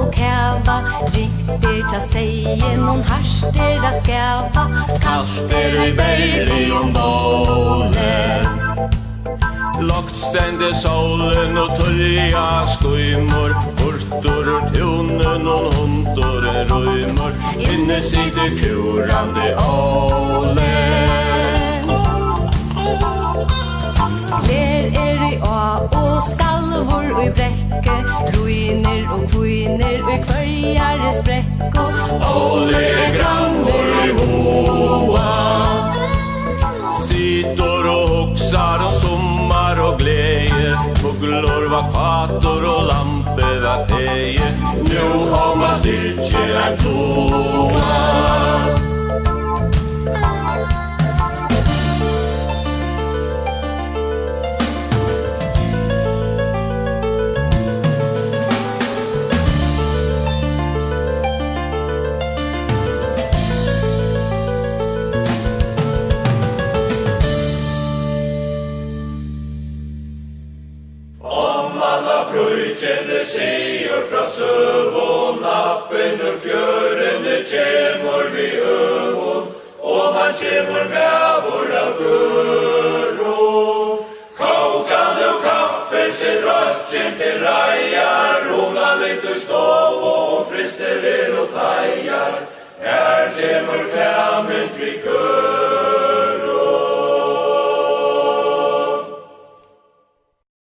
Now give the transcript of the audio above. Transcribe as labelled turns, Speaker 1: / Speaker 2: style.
Speaker 1: och käva. Riktigt jag säger någon harstera skäva.
Speaker 2: Kalter i berg om bålen. Lagt stände solen och tulja skymor. Hurtor ur tunen och hundor rymmer. Inne sitter kurande ålen.
Speaker 1: Klär i å och skalvor i bräcke. Ruiner och kviner i kvarjare spräck.
Speaker 2: Åle grammor i hoa. Sitter och huxar om sommar och glädje. Fåglor var kvator och lampor var feje. Nu har man styrke en floa. Känner seger fra sövån. Nappen ur fjörene kämor vi övån. Och man kämor med